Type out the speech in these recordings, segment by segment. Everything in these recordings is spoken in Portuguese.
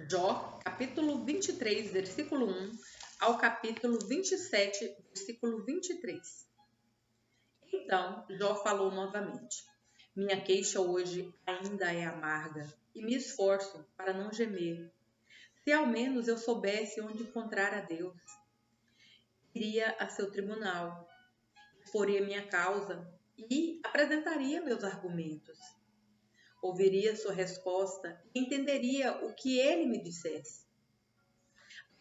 Jó, capítulo 23, versículo 1 ao capítulo 27, versículo 23. Então Jó falou novamente: Minha queixa hoje ainda é amarga, e me esforço para não gemer. Se ao menos eu soubesse onde encontrar a Deus, iria a seu tribunal, exporia minha causa e apresentaria meus argumentos. Ouviria sua resposta e entenderia o que ele me dissesse.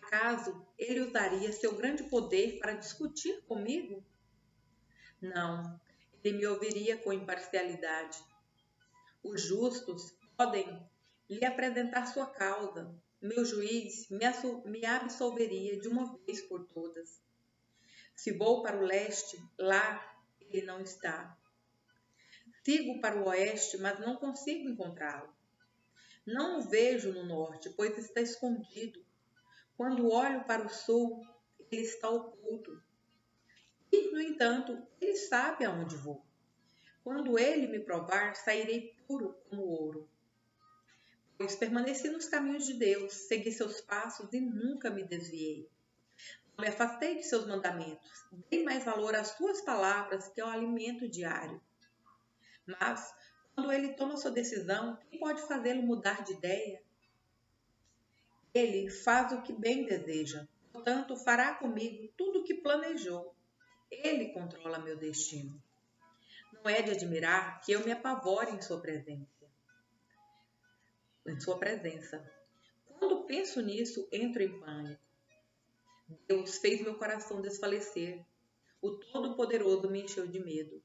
Acaso ele usaria seu grande poder para discutir comigo? Não, ele me ouviria com imparcialidade. Os justos podem lhe apresentar sua causa. Meu juiz me absolveria de uma vez por todas. Se vou para o leste, lá ele não está. Sigo para o oeste, mas não consigo encontrá-lo. Não o vejo no norte, pois está escondido. Quando olho para o sul, ele está oculto. E, no entanto, ele sabe aonde vou. Quando ele me provar, sairei puro como ouro. Pois permaneci nos caminhos de Deus, segui seus passos e nunca me desviei. Não me afastei de seus mandamentos, dei mais valor às suas palavras que ao alimento diário. Mas, quando ele toma sua decisão, quem pode fazê-lo mudar de ideia? Ele faz o que bem deseja, portanto fará comigo tudo o que planejou. Ele controla meu destino. Não é de admirar que eu me apavore em sua presença. Quando penso nisso, entro em pânico. Deus fez meu coração desfalecer. O Todo-Poderoso me encheu de medo.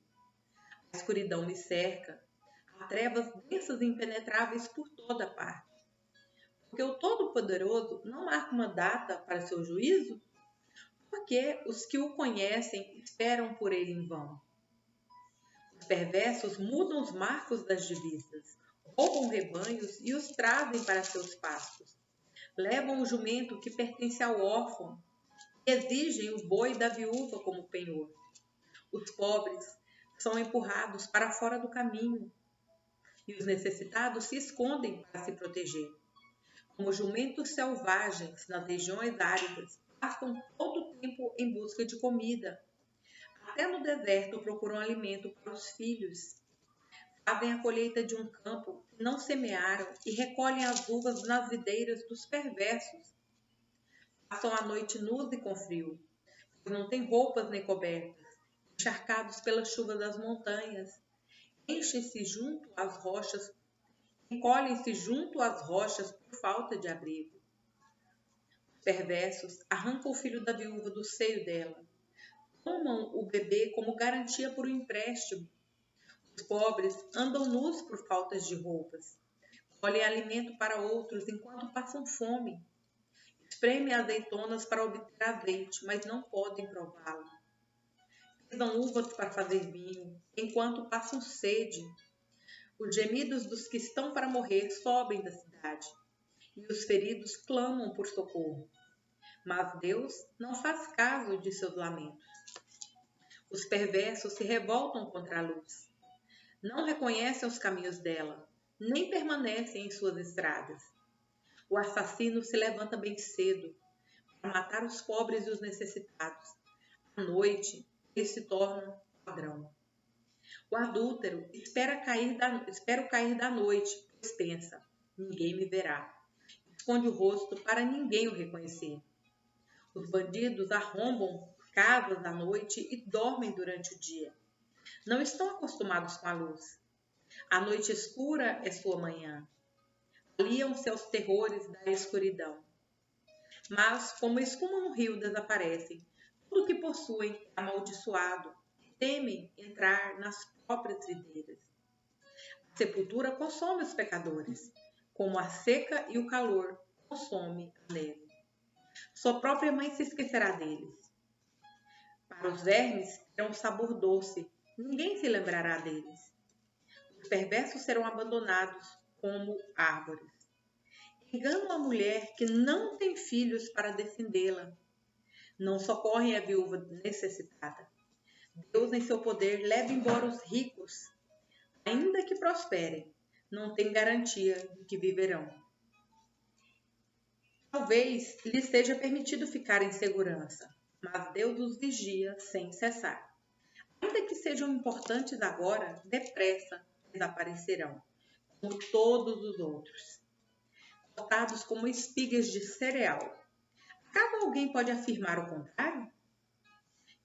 A escuridão me cerca. Há trevas densas e impenetráveis por toda parte. Porque o Todo-Poderoso não marca uma data para seu juízo? Porque os que o conhecem esperam por ele em vão. Os perversos mudam os marcos das divisas, roubam rebanhos e os trazem para seus pastos. Levam o jumento que pertence ao órfão e exigem o boi da viúva como penhor. Os pobres são empurrados para fora do caminho e os necessitados se escondem para se proteger. Como jumentos selvagens nas regiões áridas, passam todo o tempo em busca de comida. Até no deserto procuram alimento para os filhos. Fazem a colheita de um campo que não semearam e recolhem as uvas nas videiras dos perversos. Passam a noite nus e com frio, pois não têm roupas nem cobertas, encharcados pela chuva das montanhas. Enchem-se junto às rochas, encolhem-se junto às rochas por falta de abrigo. Os perversos arrancam o filho da viúva do seio dela. Tomam o bebê como garantia por um empréstimo. Os pobres andam nus por faltas de roupas. Colhem alimento para outros enquanto passam fome. Espremem azeitonas para obter azeite, mas não podem prová-lo. Pisam uvas para fazer vinho, enquanto passam sede. Os gemidos dos que estão para morrer sobem da cidade, e os feridos clamam por socorro. Mas Deus não faz caso de seus lamentos. Os perversos se revoltam contra a luz. Não reconhecem os caminhos dela, nem permanecem em suas estradas. O assassino se levanta bem cedo para matar os pobres e os necessitados. À noite, ele se torna ladrão. O adúltero espera o cair da noite, pois pensa, ninguém me verá. Esconde o rosto para ninguém o reconhecer. Os bandidos arrombam casas à noite e dormem durante o dia. Não estão acostumados com a luz. A noite escura é sua manhã. Aliam-se aos terrores da escuridão. Mas, como espuma no rio, desaparecem. Tudo o que possuem é amaldiçoado. Temem entrar nas próprias videiras. A sepultura consome os pecadores, como a seca e o calor consome a neve. Sua própria mãe se esquecerá deles. Para os vermes terão um sabor doce, ninguém se lembrará deles. Os perversos serão abandonados como árvores. Enganam a mulher que não tem filhos para defendê-la. Não socorrem a viúva necessitada. Deus, em seu poder, leva embora os ricos. Ainda que prosperem, não tem garantia de que viverão. Talvez lhes seja permitido ficar em segurança, mas Deus os vigia sem cessar. Ainda que sejam importantes agora, depressa desaparecerão, como todos os outros, cortados como espigas de cereal. Acaso alguém pode afirmar o contrário?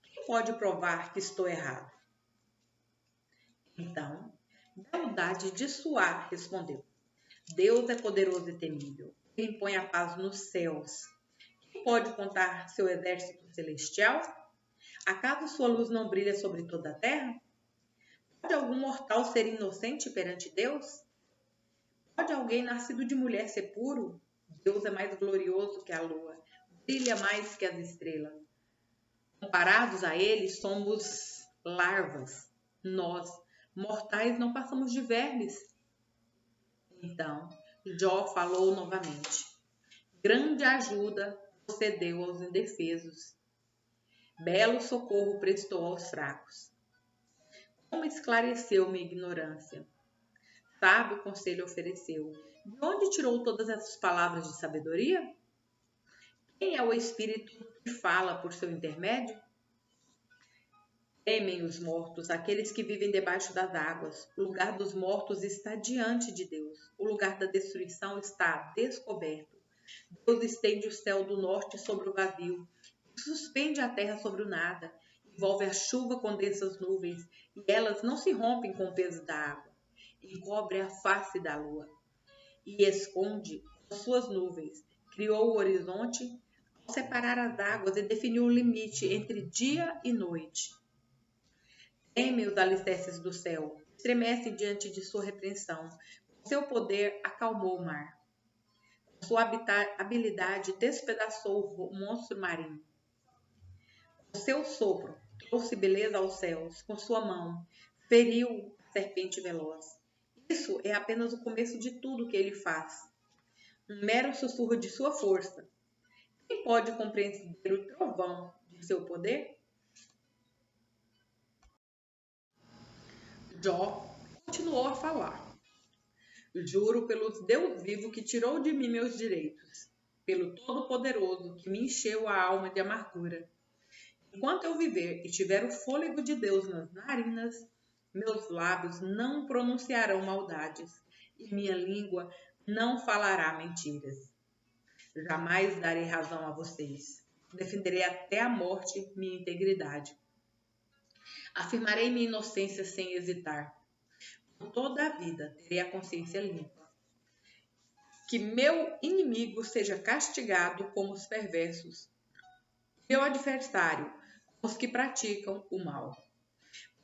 Quem pode provar que estou errado? Então, Beldade de Suar respondeu: Deus é poderoso e temível. Ele impõe a paz nos céus. Quem pode contar seu exército celestial? Acaso sua luz não brilha sobre toda a terra? Pode algum mortal ser inocente perante Deus? Pode alguém nascido de mulher ser puro? Deus é mais glorioso que a lua, brilha mais que as estrelas. Comparados a ele, somos larvas. Nós, mortais, não passamos de vermes. Então, Jó falou novamente. Grande ajuda você deu aos indefesos. Belo socorro prestou aos fracos. Como esclareceu minha ignorância? Sábio conselho ofereceu. De onde tirou todas essas palavras de sabedoria? Quem é o Espírito que fala por seu intermédio? Temem os mortos, aqueles que vivem debaixo das águas. O lugar dos mortos está diante de Deus. O lugar da destruição está descoberto. Deus estende o céu do norte sobre o vazio, suspende a terra sobre o nada, envolve a chuva com densas nuvens, e elas não se rompem com o peso da água. Encobre a face da lua e esconde as suas nuvens. Criou o horizonte ao separar as águas e definiu o limite entre dia e noite. Teme os alicerces do céu, estremece diante de sua repreensão. Com seu poder acalmou o mar. Com sua habilidade despedaçou o monstro marinho. Com seu sopro trouxe beleza aos céus. Com sua mão feriu a serpente veloz. Isso é apenas o começo de tudo que ele faz. Um mero sussurro de sua força. Quem pode compreender o trovão de seu poder? Jó continuou a falar. Juro pelo Deus vivo que tirou de mim meus direitos, pelo Todo-Poderoso que me encheu a alma de amargura. Enquanto eu viver e tiver o fôlego de Deus nas narinas, meus lábios não pronunciarão maldades e minha língua não falará mentiras. Jamais darei razão a vocês. Defenderei até a morte minha integridade. Afirmarei minha inocência sem hesitar. Por toda a vida terei a consciência limpa. Que meu inimigo seja castigado como os perversos. Meu adversário, como os que praticam o mal.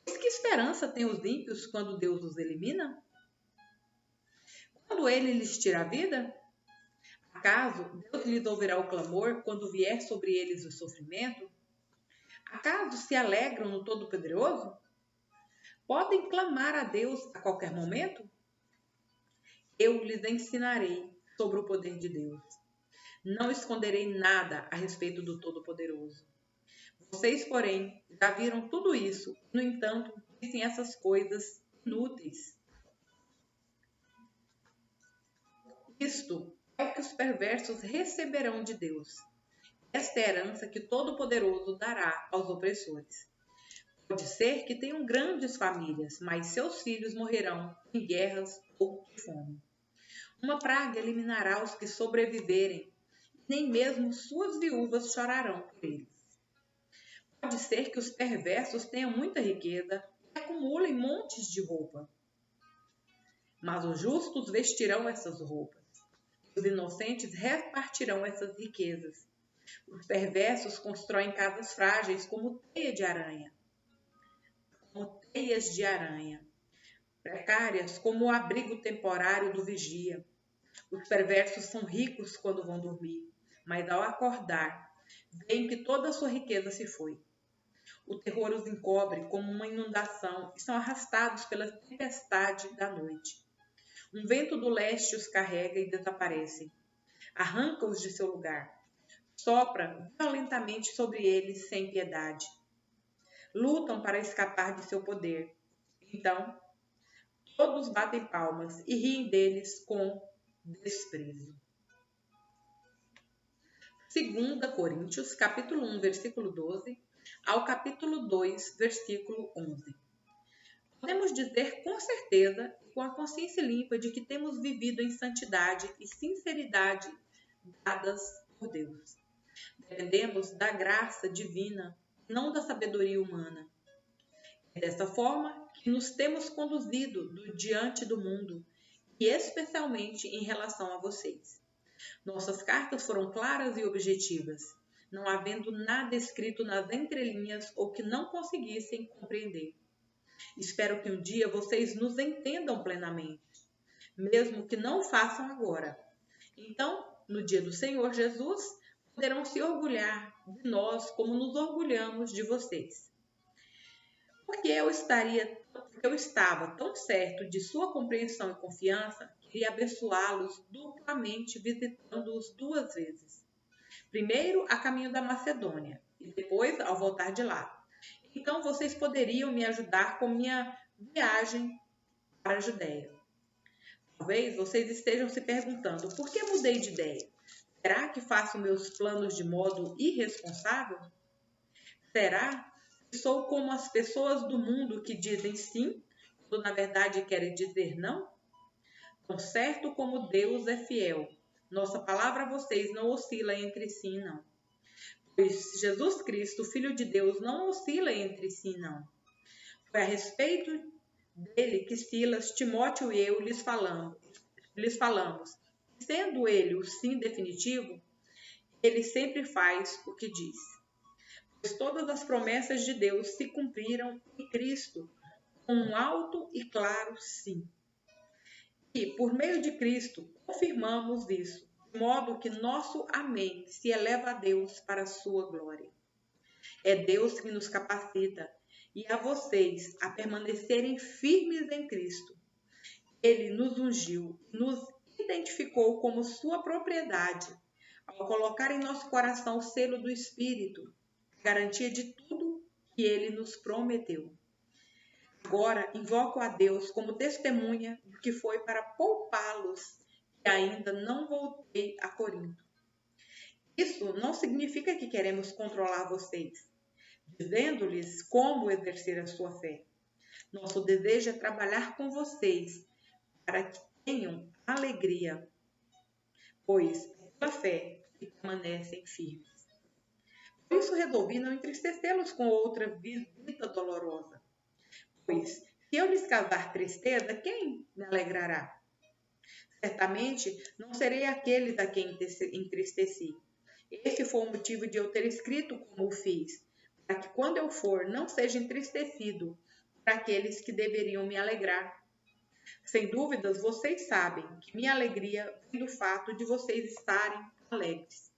Pois que esperança têm os ímpios quando Deus os elimina? Quando ele lhes tira a vida? Acaso Deus lhes ouvirá o clamor quando vier sobre eles o sofrimento? Acaso se alegram no Todo-Poderoso? Podem clamar a Deus a qualquer momento? Eu lhes ensinarei sobre o poder de Deus. Não esconderei nada a respeito do Todo-Poderoso. Vocês, porém, já viram tudo isso, no entanto, dizem essas coisas inúteis. Isto é o que os perversos receberão de Deus. Esta é a herança que Todo-Poderoso dará aos opressores. Pode ser que tenham grandes famílias, mas seus filhos morrerão em guerras ou de fome. Uma praga eliminará os que sobreviverem, nem mesmo suas viúvas chorarão por eles. Pode ser que os perversos tenham muita riqueza e acumulem montes de roupa. Mas os justos vestirão essas roupas. Os inocentes repartirão essas riquezas. Os perversos constroem casas frágeis como teias de aranha, precárias como o abrigo temporário do vigia. Os perversos são ricos quando vão dormir, mas ao acordar, veem que toda a sua riqueza se foi. O terror os encobre como uma inundação e são arrastados pela tempestade da noite. Um vento do leste os carrega e desaparecem. Arranca-os de seu lugar. Sopra violentamente sobre eles sem piedade. Lutam para escapar de seu poder. Então, todos batem palmas e riem deles com desprezo. 2 Coríntios, capítulo 1, versículo 12, ao capítulo 2, versículo 11. Podemos dizer com certeza e com a consciência limpa de que temos vivido em santidade e sinceridade dadas por Deus. Dependemos da graça divina, não da sabedoria humana. É dessa forma que nos temos conduzido diante do mundo, e especialmente em relação a vocês. Nossas cartas foram claras e objetivas, não havendo nada escrito nas entrelinhas ou que não conseguissem compreender. Espero que um dia vocês nos entendam plenamente, mesmo que não façam agora. Então, no dia do Senhor Jesus, poderão se orgulhar de nós como nos orgulhamos de vocês. Porque eu estava tão certo de sua compreensão e confiança, queria abençoá-los duplamente, visitando-os 2 vezes. Primeiro a caminho da Macedônia e depois ao voltar de lá. Então vocês poderiam me ajudar com minha viagem para a Judéia. Talvez vocês estejam se perguntando, por que mudei de ideia? Será que faço meus planos de modo irresponsável? Será que sou como as pessoas do mundo que dizem sim, quando na verdade querem dizer não? Tão certo como Deus é fiel, nossa palavra a vocês não oscila entre si, não. Pois Jesus Cristo, Filho de Deus, não oscila entre si, não. Foi a respeito dele que Silas, Timóteo e eu lhes falamos. Sendo ele o sim definitivo, ele sempre faz o que diz. Pois todas as promessas de Deus se cumpriram em Cristo, com um alto e claro sim. E, por meio de Cristo, confirmamos isso, de modo que nosso amém se eleva a Deus para a sua glória. É Deus que nos capacita e a vocês a permanecerem firmes em Cristo. Ele nos ungiu, nos identificou como sua propriedade, ao colocar em nosso coração o selo do Espírito, garantia de tudo que ele nos prometeu. Agora invoco a Deus como testemunha do que foi para poupá-los, que ainda não voltei a Corinto. Isso não significa que queremos controlar vocês, dizendo-lhes como exercer a sua fé. Nosso desejo é trabalhar com vocês para que tenham alegria, pois pela fé permanecem firmes. Por isso resolvi não entristecê-los com outra visita dolorosa. Pois, se eu lhes causar tristeza, quem me alegrará? Certamente não serei aqueles a quem entristeci. Esse foi o motivo de eu ter escrito como o fiz, para que quando eu for, não seja entristecido por aqueles que deveriam me alegrar. Sem dúvidas, vocês sabem que minha alegria vem do fato de vocês estarem alegres.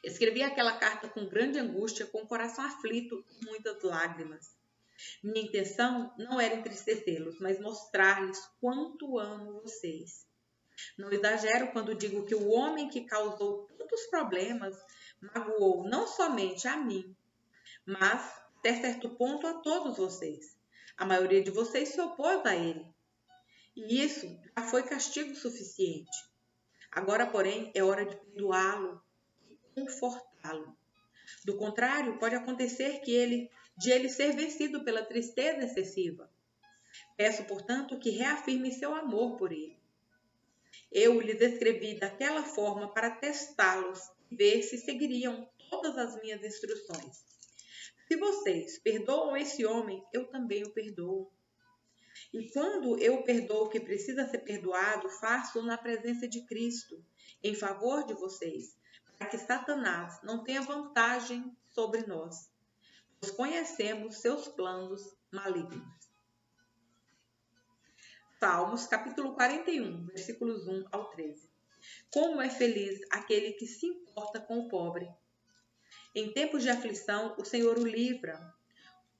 Escrevi aquela carta com grande angústia, com o coração aflito e muitas lágrimas. Minha intenção não era entristecê-los, mas mostrar-lhes quanto amo vocês. Não exagero quando digo que o homem que causou tantos problemas magoou não somente a mim, mas, até certo ponto, a todos vocês. A maioria de vocês se opôs a ele. E isso já foi castigo suficiente. Agora, porém, é hora de perdoá-lo e confortá-lo. Do contrário, pode acontecer de ele ser vencido pela tristeza excessiva. Peço, portanto, que reafirme seu amor por ele. Eu lhes escrevi daquela forma para testá-los e ver se seguiriam todas as minhas instruções. Se vocês perdoam esse homem, eu também o perdoo. E quando eu perdoo o que precisa ser perdoado, faço na presença de Cristo, em favor de vocês, para que Satanás não tenha vantagem sobre nós, pois conhecemos seus planos malignos. Salmos, capítulo 41, versículos 1 ao 13. Como é feliz aquele que se importa com o pobre. Em tempos de aflição, o Senhor o livra,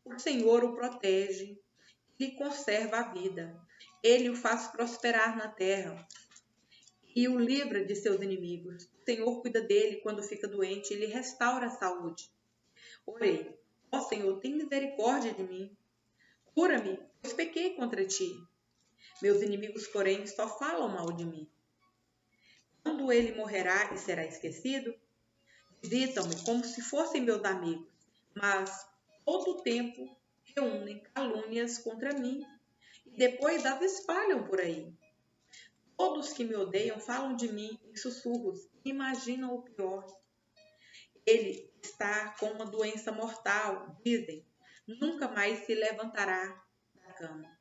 o Senhor o protege, lhe conserva a vida. Ele o faz prosperar na terra e o livra de seus inimigos. O Senhor cuida dele quando fica doente e lhe restaura a saúde. Orei, ó Senhor, tem misericórdia de mim. Cura-me, pois pequei contra ti. Meus inimigos, porém, só falam mal de mim. Quando quando ele morrerá e será esquecido? Visitam-me como se fossem meus amigos, mas todo o tempo reúnem calúnias contra mim e depois as espalham por aí. Todos que me odeiam falam de mim em sussurros e imaginam o pior. Ele está com uma doença mortal, dizem. Nunca mais se levantará da cama.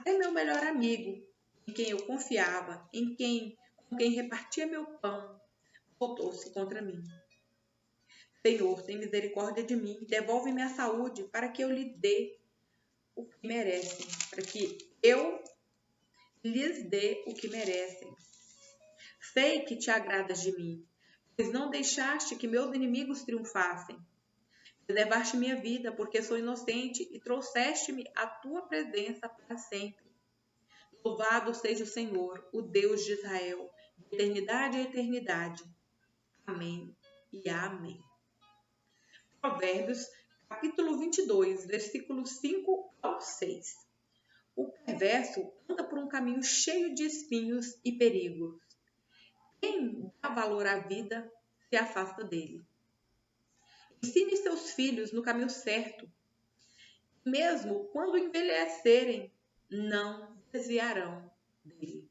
Até meu melhor amigo, em quem eu confiava, com quem repartia meu pão, voltou-se contra mim. Senhor, tem misericórdia de mim, devolve-me a saúde para que eu lhe dê o que merecem, para que eu lhes dê o que merecem. Sei que te agradas de mim, pois não deixaste que meus inimigos triunfassem. Preservaste minha vida, porque sou inocente, e trouxeste-me à tua presença para sempre. Louvado seja o Senhor, o Deus de Israel, de eternidade a eternidade. Amém e amém. Provérbios, capítulo 22, versículos 5 ao 6. O perverso anda por um caminho cheio de espinhos e perigos. Quem dá valor à vida se afasta dele. Ensine seus filhos no caminho certo. Mesmo quando envelhecerem, não desviarão dele.